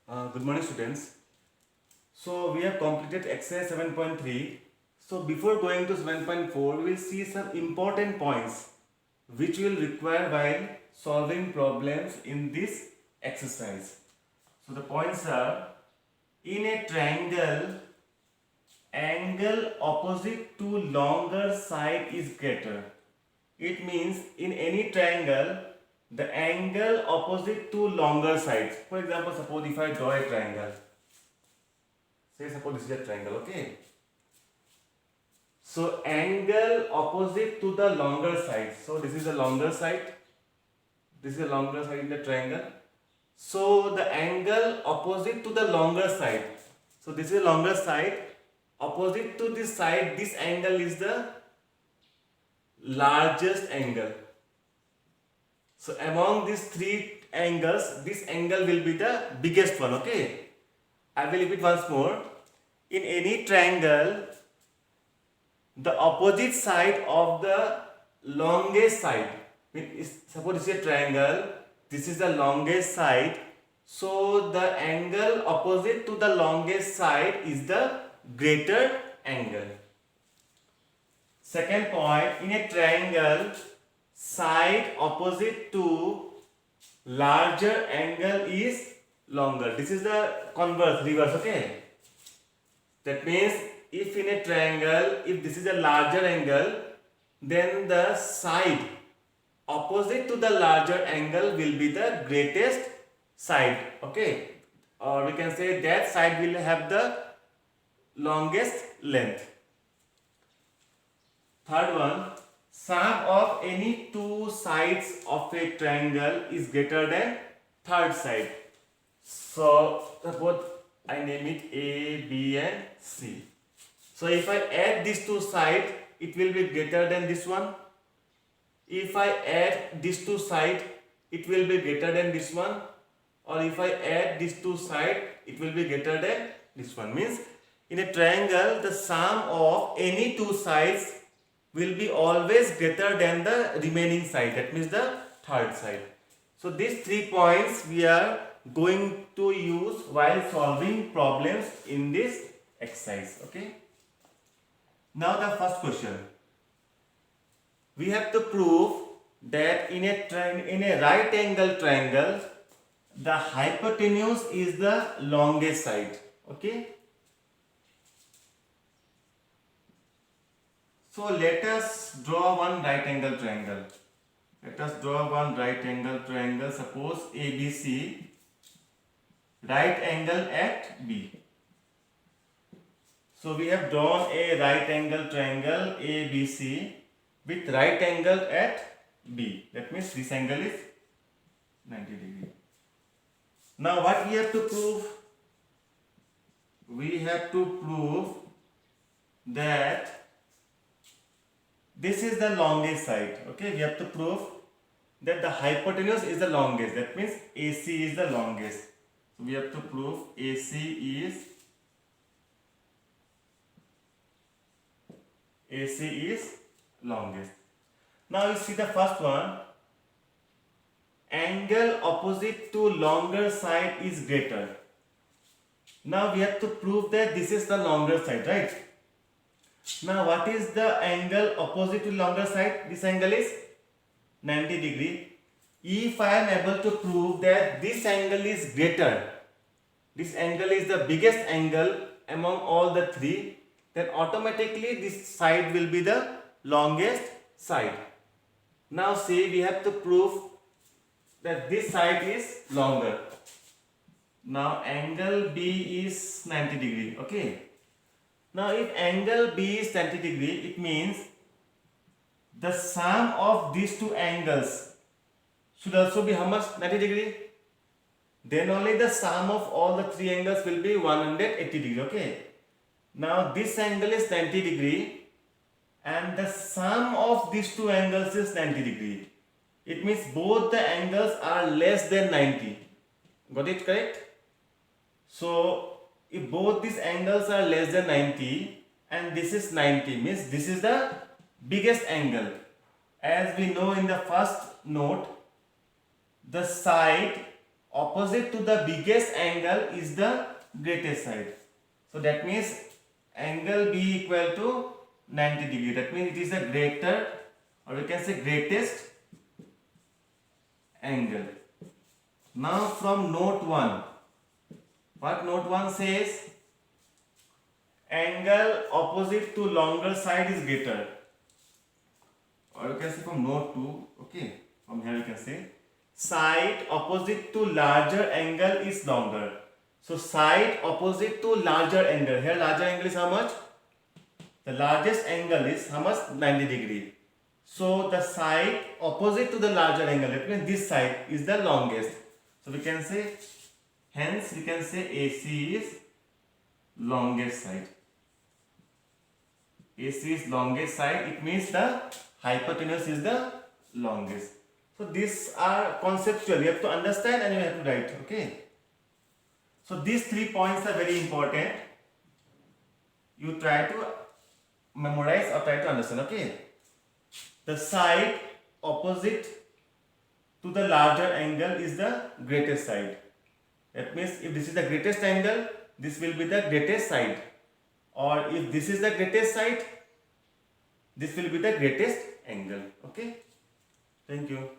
Good morning, students. So we have completed exercise 7.3. So before going to 7.4, we will see some important points which will require while solving problems in this exercise. So the points are: in a triangle, angle opposite to longer side is greater. It means in any triangle, the angle opposite to longer sides. For example, suppose if I draw a triangle. Say suppose this is a triangle, okay? So angle opposite to the longer side. So this is the longer side. This is the longer side in the triangle. So the angle opposite to the longer side. So this is the longer side. Opposite to this side, this angle is the largest angle. So among these three angles, this angle will be the biggest one, okay? I will repeat once more. In any triangle, the opposite side of the longest side, suppose this is a triangle, this is the longest side, so the angle opposite to the longest side is the greater angle. Second point, in a triangle, side opposite to larger angle is longer. This is the converse, reverse, okay? That means if in a triangle, if this is a larger angle, then the side opposite to the larger angle will be the greatest side, okay? Or we can say that side will have the longest length. Third one, sum of any two sides of a triangle is greater than third side. So suppose I name it A, B and C. So if I add these two sides, it will be greater than this one. If I add these two sides, it will be greater than this one. Or if I add these two sides, it will be greater than this one. Means in a triangle, the sum of any two sides will be always greater than the remaining side. That means the third side. So these 3 points we are going to use while solving problems in this exercise, okay? Now the first question. We have to prove that in a right angle triangle, the hypotenuse is the longest side, okay? So let us draw one right angle triangle. Let us draw one right angle triangle. Suppose ABC, right angle at B. So we have drawn a right angle triangle ABC with right angle at B. That means this angle is 90 degree. Now what we have to prove? We have to prove that this is the longest side, okay? We have to prove that the hypotenuse is the longest. That means AC is the longest. So we have to prove AC is longest. Now you see the first one. Angle opposite to longer side is greater. Now we have to prove that this is the longer side, right? Now what is the angle opposite to longer side? This angle is 90 degree. If I am able to prove that this angle is greater, this angle is the biggest angle among all the three, then automatically this side will be the longest side. Now see, we have to prove that this side is longer. Now angle B is 90 degree, okay? Now if angle B is 90 degree, it means the sum of these two angles should also be how much? 90 degree. Then only the sum of all the three angles will be 180 degree, okay? Now this angle is 90 degree and the sum of these two angles is 90 degree. It means both the angles are less than 90. Got it correct? So if both these angles are less than 90 and this is 90, means this is the biggest angle. As we know in the first note, the side opposite to the biggest angle is the greatest side. So that means angle B equal to 90 degree. That means it is the greater, or we can say greatest angle. Now from note 1, what note 1 says? Angle opposite to longer side is greater. Or you can say from note 2, okay, from here you can say side opposite to larger angle is longer. So side opposite to larger angle. Here larger angle is how much? The largest angle is how much? 90 degree. So the side opposite to the larger angle, that means this side is the longest. So we can say, hence we can say AC is longest side. AC is longest side. It means the hypotenuse is the longest. So these are conceptual. You have to understand and you have to write. Okay. So these 3 points are very important. You try to memorize or try to understand. Okay. The side opposite to the larger angle is the greatest side. That means if this is the greatest angle, this will be the greatest side. Or if this is the greatest side, this will be the greatest angle. Okay. Thank you.